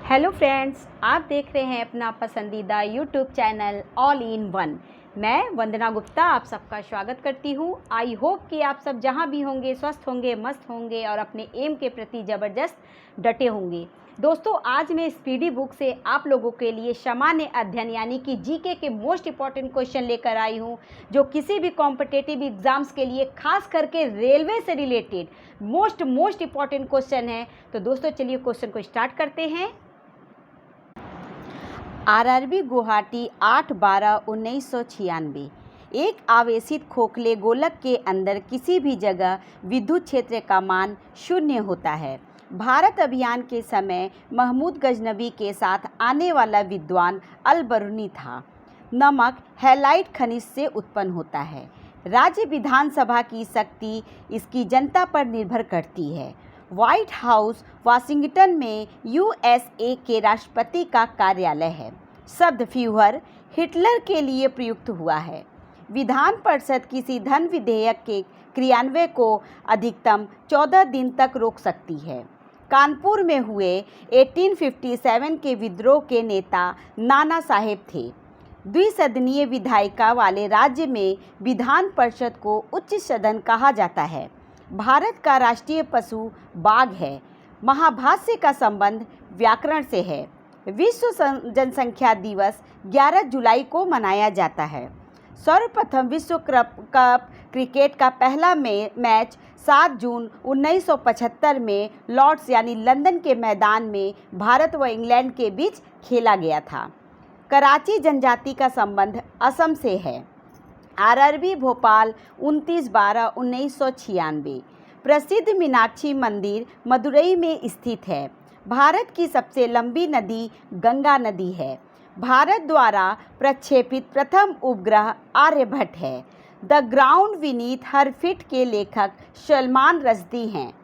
Hello friends, आप देख रहे हैं अपना पसंदीदा YouTube channel all in one. मैं वंदना गुप्ता आप सबका स्वागत करती हूं। आई होप कि आप सब जहां भी होंगे स्वस्थ होंगे, मस्त होंगे और अपने एम के प्रति ज़बरदस्त डटे होंगे। दोस्तों, आज मैं स्पीडी बुक से आप लोगों के लिए सामान्य अध्ययन यानी कि जीके के मोस्ट इंपॉर्टेंट क्वेश्चन लेकर आई हूं, जो किसी भी कॉम्पिटेटिव एग्जाम्स के लिए खास करके रेलवे से रिलेटेड मोस्ट इंपॉर्टेंट क्वेश्चन है। तो दोस्तों, चलिए क्वेश्चन को स्टार्ट करते हैं। आरआरबी गुवाहाटी 8/12/1996। एक आवेशित खोखले गोलक के अंदर किसी भी जगह विद्युत क्षेत्र का मान 0 होता है। भारत अभियान के समय महमूद गजनबी के साथ आने वाला विद्वान अल बरूनी था। नमक हैलाइट खनिज से उत्पन्न होता है। राज्य विधानसभा की शक्ति इसकी जनता पर निर्भर करती है। व्हाइट हाउस वाशिंगटन में यूएसए के राष्ट्रपति का कार्यालय है। शब्द फ्यूहर हिटलर के लिए प्रयुक्त हुआ है। विधान परिषद किसी धन विधेयक के क्रियान्वयन को अधिकतम 14 दिन तक रोक सकती है। कानपुर में हुए 1857 के विद्रोह के नेता नाना साहेब थे। द्विसदनीय विधायिका वाले राज्य में विधान परिषद को उच्च सदन कहा जाता है। भारत का राष्ट्रीय पशु बाघ है। महाभाष्य का संबंध व्याकरण से है। विश्व जनसंख्या दिवस 11 जुलाई को मनाया जाता है। सर्वप्रथम विश्व कप क्रिकेट का पहला मैच 7 जून 1975 में लॉर्ड्स यानी लंदन के मैदान में भारत व इंग्लैंड के बीच खेला गया था। कराची जनजाति का संबंध असम से है। आरआरबी भोपाल 29/12/1996। प्रसिद्ध मीनाक्षी मंदिर मदुरई में स्थित है। भारत की सबसे लंबी नदी गंगा नदी है। भारत द्वारा प्रक्षेपित प्रथम उपग्रह आर्यभट्ट है। The ground beneath her feet के लेखक सलमान रश्दी हैं।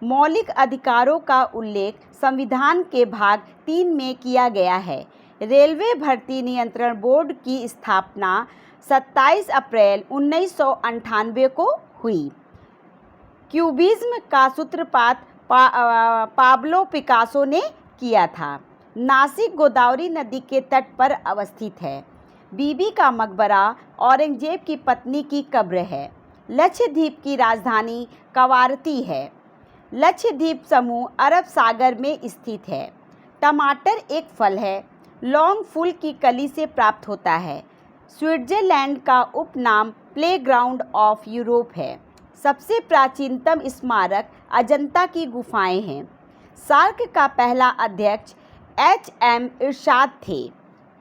मौलिक अधिकारों का उल्लेख संविधान के भाग 3 में किया गया है। रेलवे भर्ती नियंत्रण बोर्ड की स्थापना 27 अप्रैल 1998 को हुई। क्यूबिज्म का सूत्रपात पाब्लो पिकासो ने किया था। नासिक गोदावरी नदी के तट पर अवस्थित है। बीबी का मकबरा औरंगजेब की पत्नी की कब्र है। लक्षद्वीप की राजधानी कवारती है। लक्षद्वीप समूह अरब सागर में स्थित है। टमाटर एक फल है। लौंग फूल की कली से प्राप्त होता है। स्विट्जरलैंड का उपनाम प्लेग्राउंड ऑफ यूरोप है। सबसे प्राचीनतम स्मारक अजंता की गुफाएं हैं। सार्क का पहला अध्यक्ष एच.एम. इरशाद थे।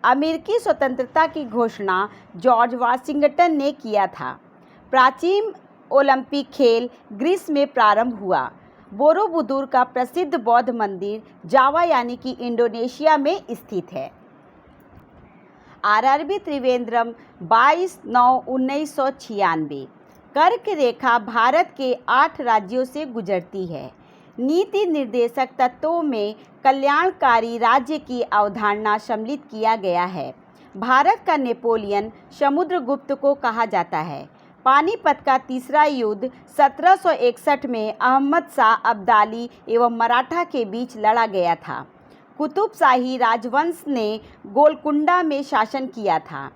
अमेरिकी स्वतंत्रता की घोषणा जॉर्ज वाशिंगटन ने किया था। प्राचीन ओलंपिक खेल ग्रीस में प्रारंभ हुआ। बोरोबुदुर का प्रसिद्ध बौद्ध मंदिर जावा यानी कि इंडोनेशिया में स्थित है। आरआरबी त्रिवेंद्रम 22/9/1996। कर्क रेखा भारत के 8 राज्यों से गुजरती है। नीति निर्देशक तत्वों में कल्याणकारी राज्य की अवधारणा सम्मिलित किया गया है। भारत का नेपोलियन समुद्रगुप्त को कहा जाता है। पानीपत का तीसरा युद्ध 1761 में अहमद शाह अब्दाली एवं मराठा के बीच लड़ा गया था। कुतुबशाही राजवंश ने गोलकुंडा में शासन किया था।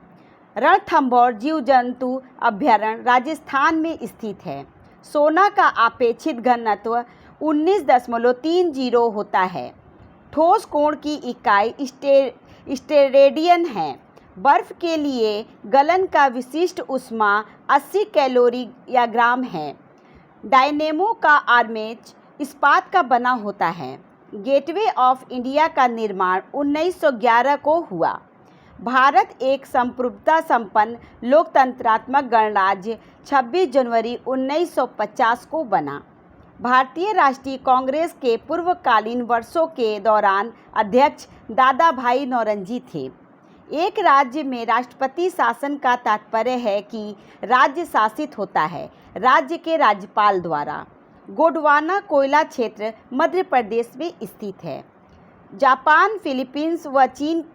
रणथंभौर जीव जंतु अभ्यारण्य राजस्थान में स्थित है। सोना का अपेक्षित घनत्व 19.30 होता है। ठोस कोण की इकाई स्टेरेडियन है। बर्फ के लिए गलन का विशिष्ट ऊष्मा 80 कैलोरी या ग्राम है। डायनेमो का आर्मेच इस्पात का बना होता है। गेटवे ऑफ इंडिया का निर्माण 1911 को हुआ। भारत एक संप्रभुता संपन्न लोकतंत्रात्मक गणराज्य 26 जनवरी 1950 को बना। भारतीय राष्ट्रीय कांग्रेस के पूर्वकालीन वर्षों के दौरान अध्यक्ष दादा भाई नौरोजी थे। एक राज्य में राष्ट्रपति शासन का तात्पर्य है कि राज्य शासित होता है राज्य के राज्यपाल द्वारा। गोंडवाना कोयला क्षेत्र मध्य प्रदेश में स्थित है। जापान, फिलीपींस व चीन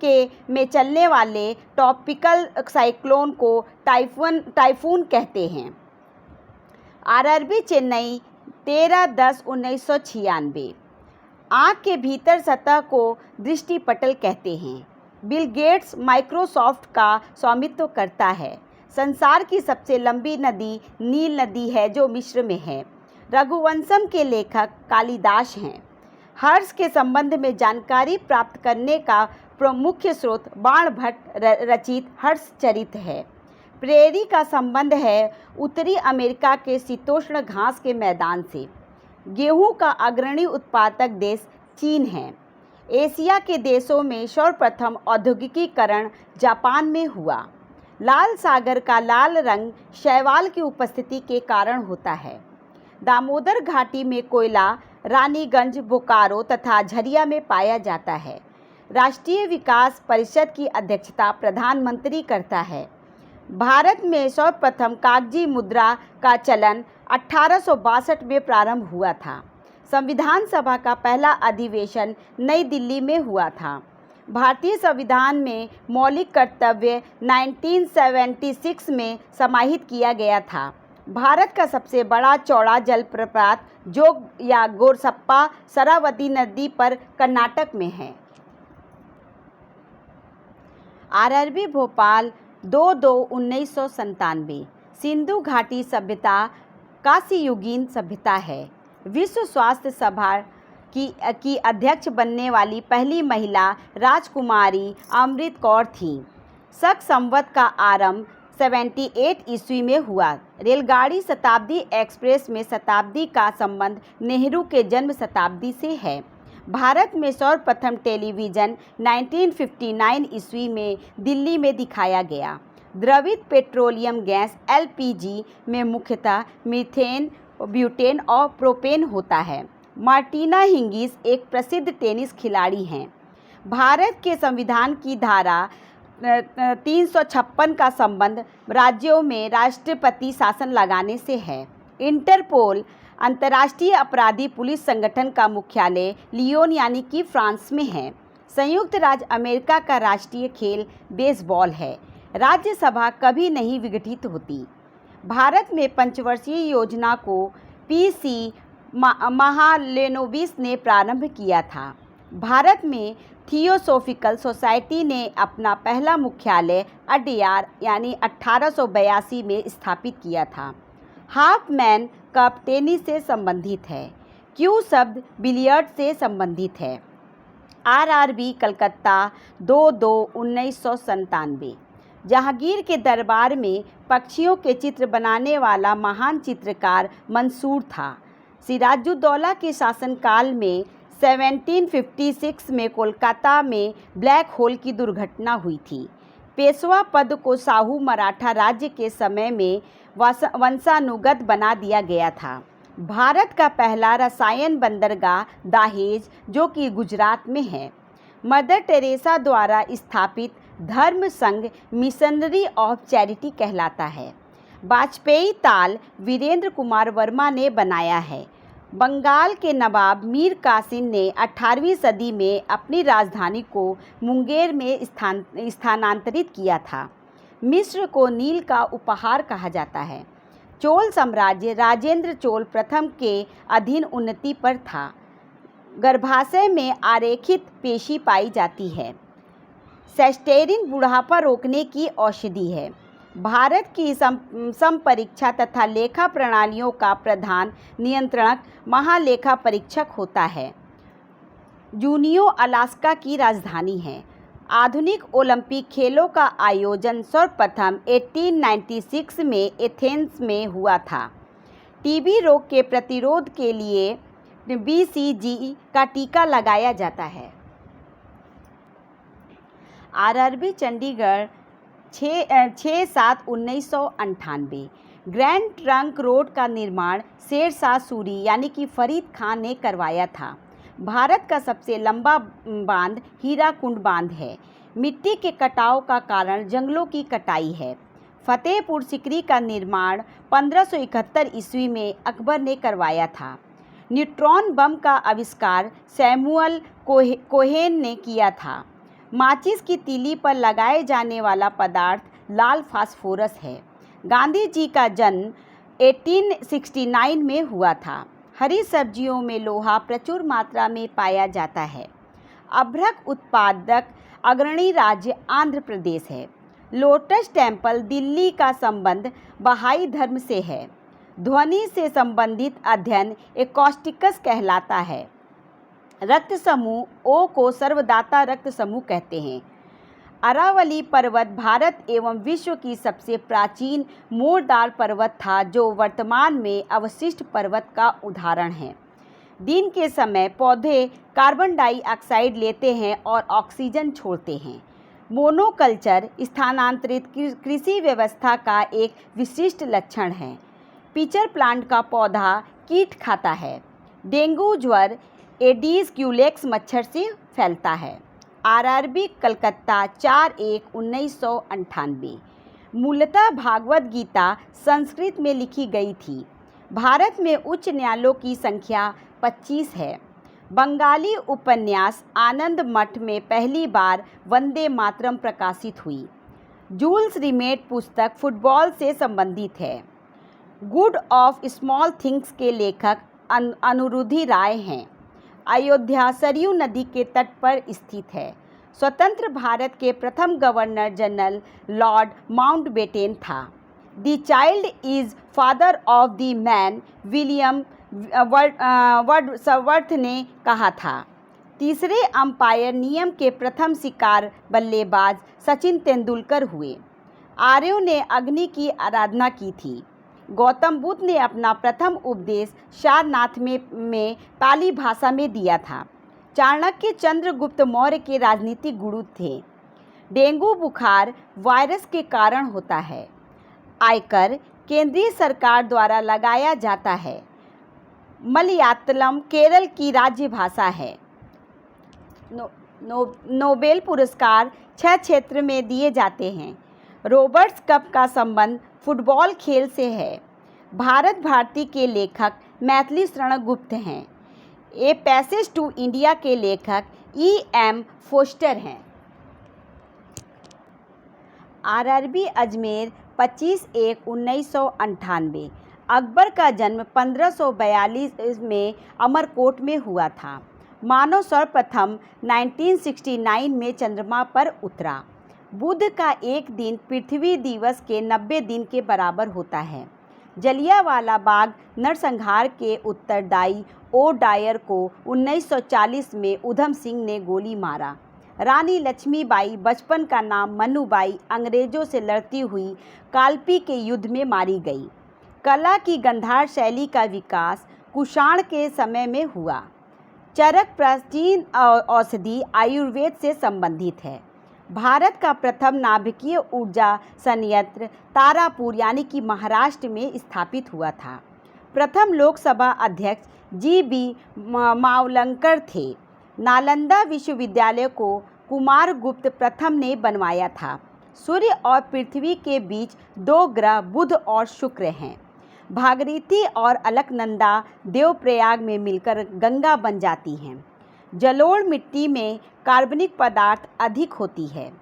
में चलने वाले ट्रॉपिकल साइक्लोन को टाइफून कहते हैं। आरआरबी चेन्नई 13/10/1996। आँख के भीतर सतह को दृष्टिपटल कहते हैं। बिल गेट्स माइक्रोसॉफ्ट का स्वामित्व करता है। संसार की सबसे लंबी नदी नील नदी है जो मिस्र में है। रघुवंशम के लेखक कालिदास हैं। हर्ष के संबंध में जानकारी प्राप्त करने का प्रमुख स्रोत बाणभट्ट रचित हर्षचरित है। प्रेरी का संबंध है उत्तरी अमेरिका के शीतोष्ण घास के मैदान से। गेहूं का अग्रणी उत्पादक देश चीन है। एशिया के देशों में सर्वप्रथम औद्योगिकीकरण जापान में हुआ। लाल सागर का लाल रंग शैवाल की उपस्थिति के कारण होता है। दामोदर घाटी में कोयला रानीगंज, बोकारो तथा झरिया में पाया जाता है। राष्ट्रीय विकास परिषद की अध्यक्षता प्रधानमंत्री करता है। भारत में सर्वप्रथम कागजी मुद्रा का चलन 1862 में प्रारंभ हुआ था। संविधान सभा का पहला अधिवेशन नई दिल्ली में हुआ था। भारतीय संविधान में मौलिक कर्तव्य 1976 में समाहित किया गया था। भारत का सबसे बड़ा चौड़ा जलप्रपात जोग या गोरसप्पा शरावती नदी पर कर्नाटक में है। आरआरबी भोपाल 2/2/1997। सिंधु घाटी सभ्यता कांस्ययुगीन सभ्यता है। विश्व स्वास्थ्य सभा की अध्यक्ष बनने वाली पहली महिला राजकुमारी अमृत कौर थीं। शक संवत का आरंभ 78 ईस्वी में हुआ। रेलगाड़ी शताब्दी एक्सप्रेस में शताब्दी का संबंध नेहरू के जन्म शताब्दी से है। भारत में सर्वप्रथम टेलीविज़न 1959 ईस्वी में दिल्ली में दिखाया गया। द्रवित पेट्रोलियम गैस LPG में मुख्यतः मीथेन, ब्यूटेन और प्रोपेन होता है। मार्टिना हिंगिस एक प्रसिद्ध टेनिस खिलाड़ी हैं। भारत के संविधान की धारा 356 का संबंध राज्यों में राष्ट्रपति शासन लगाने से है। इंटरपोल अंतर्राष्ट्रीय अपराधी पुलिस संगठन का मुख्यालय लियोन यानी कि फ्रांस में है। संयुक्त राज्य अमेरिका का राष्ट्रीय खेल बेसबॉल है। राज्यसभा कभी नहीं विघटित होती। भारत में पंचवर्षीय योजना को PC महालेनोबिस ने प्रारंभ किया था। भारत में थियोसोफिकल सोसाइटी ने अपना पहला मुख्यालय अडयार यानी 1882 में स्थापित किया था। हाफमैन कप टेनिस से संबंधित है। क्यू शब्द बिलियर्ड से संबंधित है। RRB कलकत्ता 2/2/1997। जहांगीर के दरबार में पक्षियों के चित्र बनाने वाला महान चित्रकार मंसूर था। सिराजुद्दौला के शासनकाल में 1756 में कोलकाता में ब्लैक होल की दुर्घटना हुई थी। पेशवा पद को शाहू मराठा राज्य के समय में वंशानुगत बना दिया गया था। भारत का पहला रसायन बंदरगाह दाहेज जो कि गुजरात में है। मदर टेरेसा द्वारा स्थापित धर्म संघ मिशनरी ऑफ चैरिटी कहलाता है। वाजपेयी ताल वीरेंद्र कुमार वर्मा ने बनाया है। बंगाल के नवाब मीर कासिम ने 18वीं सदी में अपनी राजधानी को मुंगेर में स्थानांतरित किया था। मिस्र को नील का उपहार कहा जाता है। चोल साम्राज्य राजेंद्र चोल प्रथम के अधीन उन्नति पर था। गर्भाशय में आरेखित पेशी पाई जाती है। सेस्टेरिन बुढ़ापा रोकने की औषधि है। भारत की संपरीक्षा तथा लेखा प्रणालियों का प्रधान नियंत्रक महालेखा परीक्षक होता है। जूनियो अलास्का की राजधानी है। आधुनिक ओलंपिक खेलों का आयोजन सर्वप्रथम 1896 में एथेंस में हुआ था। टीबी रोग के प्रतिरोध के लिए BCG का टीका लगाया जाता है। RRB Chandigarh 6/7/1998। Grand trunk road का निर्माण शेरशाह सूरी यानी कि फरीद खान ने करवाया था। भारत का सबसे लंबा बांध हीराकुंड बांध है। मिट्टी के कटाव का कारण जंगलों की कटाई है। फतेहपुर सिकरी का निर्माण 1571 ईस्वी में अकबर ने करवाया था। न्यूट्रॉन बम का आविष्कार सैमुअल कोहेन ने किया था। माचिस की तीली पर लगाए जाने वाला पदार्थ लाल फास्फोरस है। गांधी जी का जन्म 1869 में हुआ था। हरी सब्जियों में लोहा प्रचुर मात्रा में पाया जाता है। अभ्रक उत्पादक अग्रणी राज्य आंध्र प्रदेश है। लोटस टेम्पल दिल्ली का संबंध बहाई धर्म से है। ध्वनि से संबंधित अध्ययन एकॉस्टिक्स कहलाता है। रक्त समूह ओ को सर्वदाता रक्त समूह कहते हैं। अरावली पर्वत भारत एवं विश्व की सबसे प्राचीन मोरदार पर्वत था, जो वर्तमान में अवशिष्ट पर्वत का उदाहरण है। दिन के समय पौधे कार्बन डाइऑक्साइड लेते हैं और ऑक्सीजन छोड़ते हैं। मोनोकल्चर स्थानांतरित कृषि व्यवस्था का एक विशिष्ट लक्षण है। पिचर प्लांट का पौधा कीट खाता है। डेंगू ज्वर एडीज क्यूलेक्स मच्छर से फैलता है। आरआरबी कलकत्ता 4/1/1998। मूलतः भागवत गीता संस्कृत में लिखी गई थी। भारत में उच्च न्यायालयों की संख्या 25 है। बंगाली उपन्यास आनंद मठ में पहली बार वंदे मातरम प्रकाशित हुई। जूल्स रिमेट पुस्तक फुटबॉल से संबंधित है। गुड ऑफ स्मॉल थिंग्स के लेखक अनुरुधि राय हैं। अयोध्या सरयू नदी के तट पर स्थित है। स्वतंत्र भारत के प्रथम गवर्नर जनरल लॉर्ड माउंटबेटन था। The child is father of the man, William Wordsworth ने कहा था। तीसरे अंपायर नियम के प्रथम शिकार बल्लेबाज सचिन तेंदुलकर हुए। आर्यों ने अग्नि की आराधना की थी। गौतम बुद्ध ने अपना प्रथम उपदेश सारनाथ में पाली भाषा में दिया था। चाणक्य चंद्रगुप्त मौर्य के राजनीतिक गुरु थे। डेंगू बुखार वायरस के कारण होता है। आयकर केंद्रीय सरकार द्वारा लगाया जाता है। मलयालम केरल की राज्य भाषा है। नोबेल पुरस्कार 6 क्षेत्र में दिए जाते हैं। रॉबर्ट्स कप का संबंध फुटबॉल खेल से है। भारत भारती के लेखक मैथिली शरण गुप्त हैं। ए पैसेज टू इंडिया के लेखक E.M. फोस्टर हैं। आरआरबी अजमेर 25/1/1998। अकबर का जन्म 1542 में अमरकोट में हुआ था। मानव सर्वप्रथम 1969 में चंद्रमा पर उतरा। बुध का एक दिन पृथ्वी दिवस के 90 दिन के बराबर होता है। जलियांवाला बाग नरसंहार के उत्तरदायी ओ डायर को 1940 में उधम सिंह ने गोली मारा। रानी लक्ष्मीबाई, बचपन का नाम मनुबाई, अंग्रेजों से लड़ती हुई कालपी के युद्ध में मारी गई। कला की गंधार शैली का विकास कुषाण के समय में हुआ। चरक प्राचीन औषधि आयुर्वेद से संबंधित है। भारत का प्रथम नाभिकीय ऊर्जा संयंत्र तारापुर यानी कि महाराष्ट्र में स्थापित हुआ था। प्रथम लोकसभा अध्यक्ष G.B. मावलंकर थे। नालंदा विश्वविद्यालय को कुमारगुप्त प्रथम ने बनवाया था। सूर्य और पृथ्वी के बीच 2 ग्रह बुध और शुक्र हैं। भागीरथी और अलकनंदा देवप्रयाग में मिलकर गंगा बन जाती हैं। जलोढ़ मिट्टी में कार्बनिक पदार्थ अधिक होती है।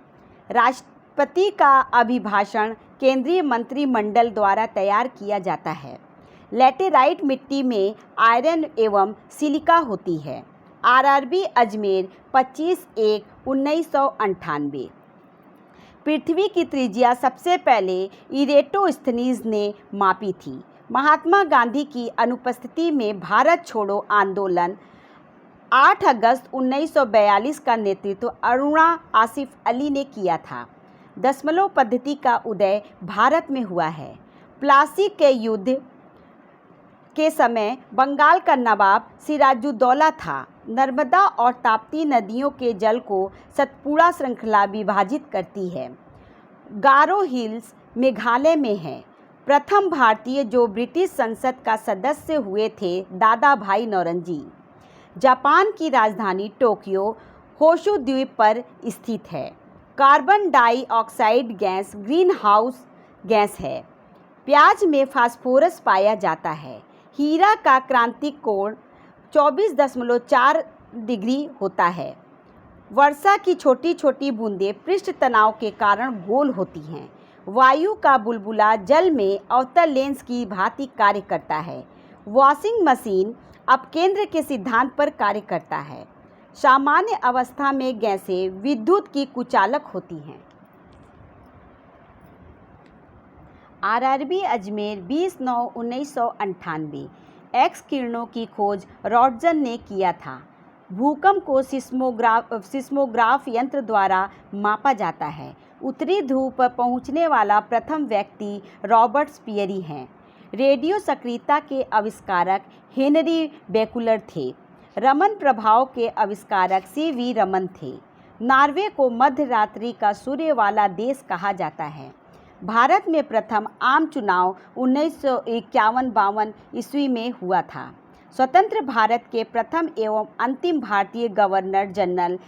राष्ट्रपति का अभिभाषण केंद्रीय मंत्रिमंडल द्वारा तैयार किया जाता है। लैटेराइट मिट्टी में आयरन एवं सिलिका होती है। आरआरबी अजमेर 25/1/1998। पृथ्वी की त्रिज्या सबसे पहले इरेटोस्थनीज ने मापी थी। महात्मा गांधी की अनुपस्थिति में भारत छोड़ो आंदोलन 8 अगस्त 1942 का नेतृत्व अरुणा आसिफ अली ने किया था। दशमलव पद्धति का उदय भारत में हुआ है। प्लासी के युद्ध के समय बंगाल का नवाब सिराजुद्दौला था। नर्मदा और ताप्ती नदियों के जल को सतपुड़ा श्रृंखला विभाजित करती है। गारो हिल्स मेघालय में है। प्रथम भारतीय जो ब्रिटिश संसद का सदस्य हुए थे दादा भाई नौरोजी। जापान की राजधानी टोक्यो होशु द्वीप पर स्थित है। Carbon dioxide gas green house gas है। प्याज में फास्फोरस पाया जाता है। हीरा का क्रांतिक कोण 24.4 डिग्री होता है। वर्षा की छोटी छोटी बूंदें पृष्ठ तनाव के कारण गोल होती हैं। वायु का बुलबुला जल में अवतल लेंस की भांति कार्य करता है। वॉशिंग मशीन अपकेंद्र के सिद्धांत पर कार्य करता है। सामान्य अवस्था में गैसें विद्युत की कुचालक होती हैं। आरआरबी अजमेर 20/9/1998। एक्स किरणों की खोज रॉटजन ने किया था। भूकंप को सिस्मोग्राफ यंत्र द्वारा मापा जाता है। उत्तरी ध्रुव पर पहुंचने वाला प्रथम व्यक्ति रॉबर्ट स्पियरी हैं। रेडियो सक्रियता के आविष्कारक हेनरी बेकुलर थे। रमन प्रभाव के आविष्कारक CV रमन थे। नॉर्वे को मध्य रात्रि का सूर्य वाला देश कहा जाता है। भारत में प्रथम आम चुनाव 1951-52 ईस्वी में हुआ था। स्वतंत्र भारत के प्रथम एवं अंतिम भारतीय गवर्नर जनरल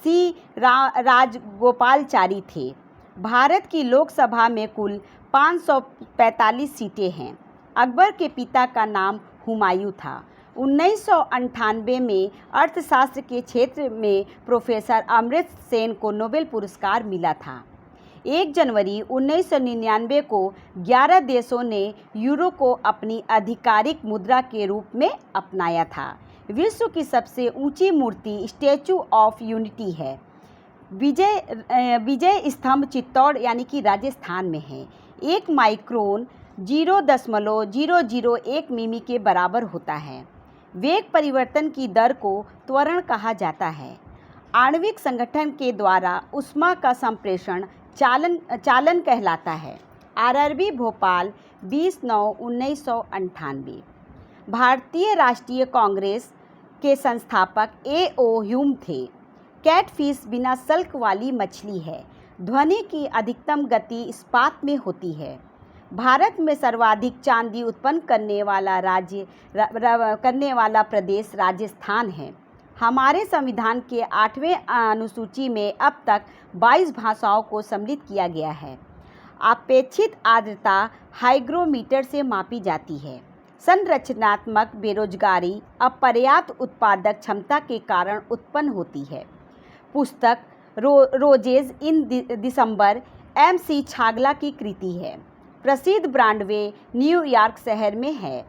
C राजगोपालचारी थे। भारत की लोकसभा में कुल 545 सीटें हैं। अकबर के पिता का नाम हुमायूं था। 1998 में अर्थशास्त्र के क्षेत्र में प्रोफेसर अमर्त्य सेन को नोबेल पुरस्कार मिला था। 1 जनवरी 1999 को 11 देशों ने यूरो को अपनी आधिकारिक मुद्रा के रूप में अपनाया था। विश्व की सबसे ऊंची मूर्ति स्टैचू ऑफ यूनिटी है। विजय स्तंभ चित्तौड़ यानी कि राजस्थान में है। 1 माइक्रोन 0.001 मिमी के बराबर होता है। वेग परिवर्तन की दर को त्वरण कहा जाता है। आणविक संगठन के द्वारा ऊष्मा का संप्रेषण चालन कहलाता है। आरआरबी भोपाल 20/9/1998। भारतीय राष्ट्रीय कांग्रेस के संस्थापक A.O. ह्यूम थे। कैटफिश बिना सल्क वाली मछली है। ध्वनि की अधिकतम गति इस्पात में होती है। भारत में सर्वाधिक चांदी उत्पन्न करने वाला प्रदेश राजस्थान है। हमारे संविधान के 8वें अनुसूची में अब तक 22 भाषाओं को सम्मिलित किया गया है। अपेक्षित आर्द्रता हाइग्रोमीटर से मापी जाती है। संरचनात्मक बेरोजगारी अपर्याप्त उत्पादक क्षमता के कारण उत्पन्न होती है। पुस्तक रोजेज इन दिसंबर MC छागला की कृति है। प्रसिद्ध ब्रॉडवे न्यूयॉर्क शहर में है।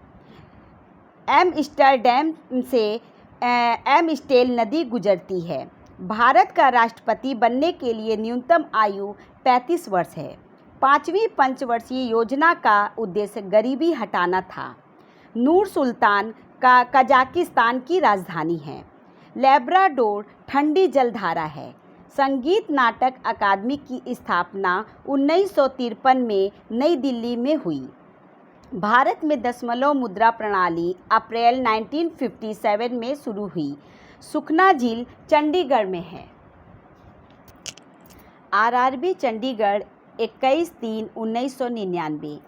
एम्स्टर्डम से एम्स्टेल नदी गुजरती है। भारत का राष्ट्रपति बनने के लिए न्यूनतम आयु 35 वर्ष है। 5वीं पंचवर्षीय योजना का उद्देश्य गरीबी हटाना था। नूर सुल्तान का कजाकिस्तान की राजधानी है। लैब्राडोर ठंडी जलधारा है। संगीत नाटक अकादमी की स्थापना 1953 में नई दिल्ली में हुई। भारत में दशमलव मुद्रा प्रणाली अप्रैल 1957 में शुरू हुई। सुखना झील चंडीगढ़ में है। आरआरबी चंडीगढ़ 21/3/1999।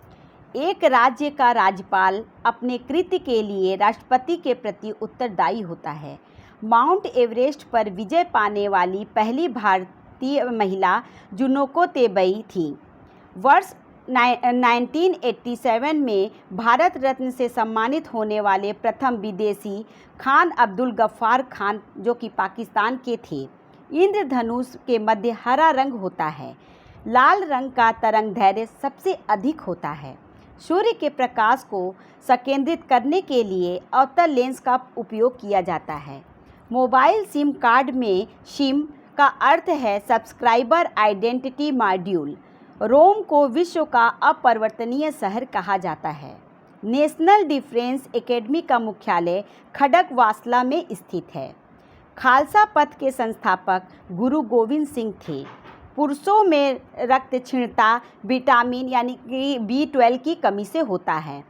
एक राज्य का राज्यपाल अपने कृत्य के लिए राष्ट्रपति के प्रति उत्तरदायी होता है। माउंट एवरेस्ट पर विजय पाने वाली पहली भारतीय महिला जुनोको तेबई थी। वर्ष 1987 में भारत रत्न से सम्मानित होने वाले प्रथम विदेशी खान अब्दुल गफ्फार खान जो कि पाकिस्तान के थे। इंद्रधनुष के मध्य हरा रंग होता है। लाल रंग का तरंगदैर्घ्य सबसे अधिक होता है। सूर्य के प्रकाश को संकेंद्रित करने के लिए अवतल लेंस का उपयोग किया जाता है। मोबाइल सिम कार्ड में सिम का अर्थ है सब्सक्राइबर आइडेंटिटी मॉड्यूल। रोम को विश्व का अपरिवर्तनीय शहर कहा जाता है। नेशनल डिफेंस एकेडमी का मुख्यालय खड़गवासला में स्थित है। खालसा पंथ के संस्थापक गुरु गोविंद सिंह थे। पुरुषों में रक्त क्षीणता विटामिन यानी कि B12 की कमी से होता है।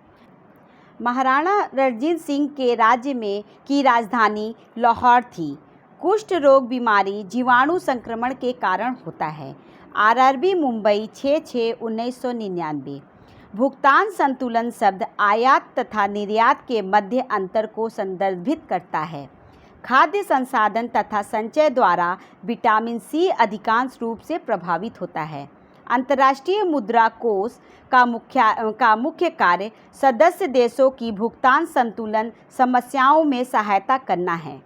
महाराणा रणजीत सिंह के राज्य में की राजधानी लाहौर थी। कुष्ठ रोग बीमारी जीवाणु संक्रमण के कारण होता है। आरआरबी मुंबई 6/6/1999। भुगतान संतुलन शब्द आयात तथा निर्यात के मध्य अंतर को संदर्भित करता है। खाद्य संसाधन तथा संचय द्वारा विटामिन C अधिकांश रूप से प्रभावित होता है। अंतर्राष्ट्रीय मुद्रा कोष का मुख्य कार्य सदस्य देशों की भुगतान संतुलन समस्याओं में सहायता करना है।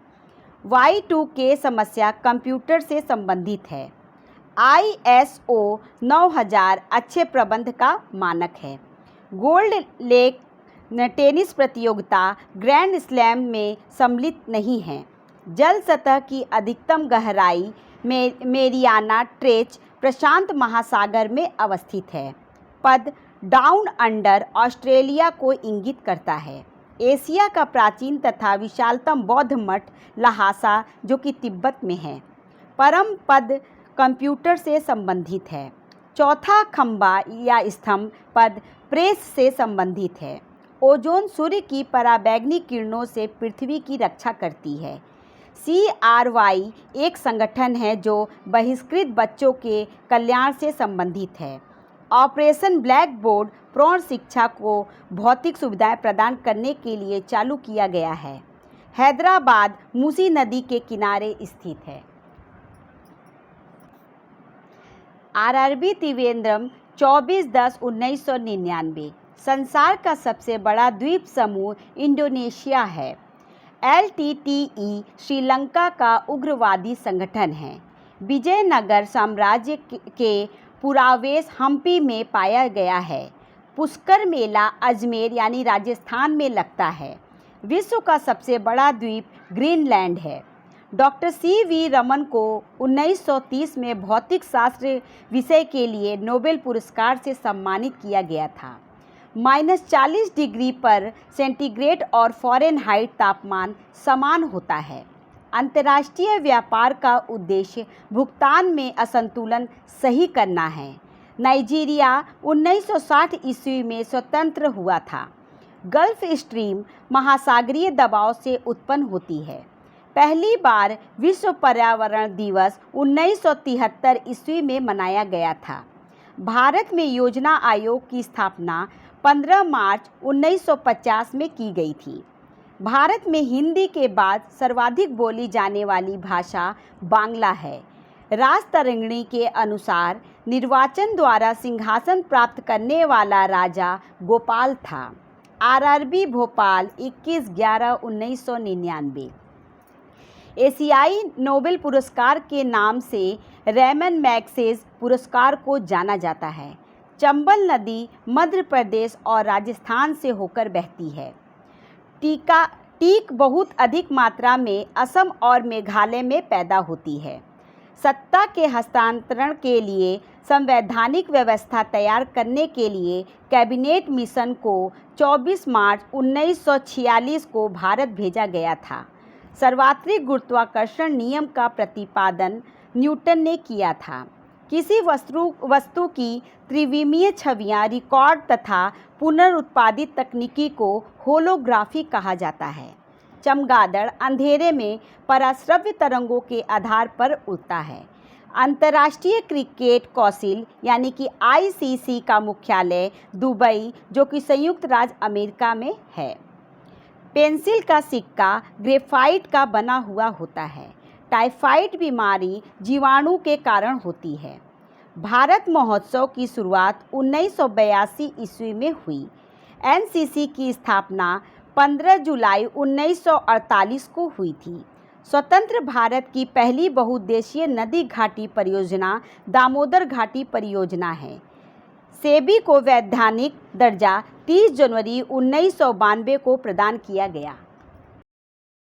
Y2K समस्या कंप्यूटर से संबंधित है। ISO 9000 अच्छे प्रबंध का मानक है। गोल्ड लेक टेनिस प्रतियोगिता ग्रैंड स्लैम में सम्मिलित नहीं हैं। जल सतह की अधिकतम गहराई मेरियाना ट्रेंच प्रशांत महासागर में अवस्थित है। पद डाउन अंडर ऑस्ट्रेलिया को इंगित करता है। एशिया का प्राचीन तथा विशालतम बौद्ध मठ लहासा, जो कि तिब्बत में है। परम पद कंप्यूटर से संबंधित है। चौथा खंबा या स्तंभ पद प्रेस से संबंधित है। ओजोन सूर्य की पराबैंगनी किरणों से पृथ्वी की रक्षा करती है। CRY एक संगठन है जो बहिष्कृत बच्चों के कल्याण से संबंधित है। ऑपरेशन ब्लैक बोर्ड प्रौढ़ शिक्षा को भौतिक सुविधाएं प्रदान करने के लिए चालू किया गया है। हैदराबाद मूसी नदी के किनारे स्थित है। RRB त्रिवेंद्रम 24/10/1999। संसार का सबसे बड़ा द्वीप समूह इंडोनेशिया है। LTTE श्रीलंका का उग्रवादी संगठन है। विजयनगर साम्राज्य के पुरावेश हम्पी में पाया गया है। पुष्कर मेला अजमेर यानी राजस्थान में लगता है। विश्व का सबसे बड़ा द्वीप ग्रीनलैंड है। डॉक्टर CV रमन को 1930 में भौतिक शास्त्र विषय के लिए नोबेल पुरस्कार से सम्मानित किया गया था। -40 डिग्री पर सेंटीग्रेड और फ़ारेनहाइट तापमान समान होता है। अंतर्राष्ट्रीय व्यापार का उद्देश्य भुगतान में असंतुलन सही करना है। नाइजीरिया 1960 ईस्वी में स्वतंत्र हुआ था। गल्फ स्ट्रीम महासागरीय दबाव से उत्पन्न होती है। पहली बार विश्व पर्यावरण दिवस 1973 ईस्वी में मनाया गया था। भारत में योजना आयोग की स्थापना 15 मार्च 1950 में की गई थी। भारत में हिंदी के बाद सर्वाधिक बोली जाने वाली भाषा बांग्ला है। राजतरंगिणी के अनुसार निर्वाचन द्वारा सिंहासन प्राप्त करने वाला राजा गोपाल था। RRB भोपाल 21/11/1999। एशियाई नोबेल पुरस्कार के नाम से रेमन मैग्सेसे पुरस्कार को जाना जाता है। चंबल नदी मध्य प्रदेश और राजस्थान से होकर बहती है। टीक बहुत अधिक मात्रा में असम और मेघालय में पैदा होती है। सत्ता के हस्तांतरण के लिए संवैधानिक व्यवस्था तैयार करने के लिए कैबिनेट मिशन को 24 मार्च 1946 को भारत भेजा गया था। सर्वात्रिक गुरुत्वाकर्षण नियम का प्रतिपादन न्यूटन ने किया था। किसी वस्तु की त्रिविमीय छवियां रिकॉर्ड तथा पुनरुत्पादित तकनीकी को होलोग्राफी कहा जाता है। चमगादड़ अंधेरे में पराश्रव्य तरंगों के आधार पर उड़ता है। अंतर्राष्ट्रीय क्रिकेट कौंसिल यानी कि ICC का मुख्यालय दुबई, जो कि संयुक्त राज्य अमेरिका में है। पेंसिल का सिक्का ग्रेफाइट का बना हुआ होता है। टाइफाइड बीमारी जीवाणु के कारण होती है। भारत महोत्सव की शुरुआत 1982 ईस्वी में हुई। NCC की स्थापना 15 जुलाई 1948 को हुई थी। स्वतंत्र भारत की पहली बहुउद्देशीय नदी घाटी परियोजना दामोदर घाटी परियोजना है। सेबी को वैधानिक दर्जा 30 जनवरी 1992 को प्रदान किया गया।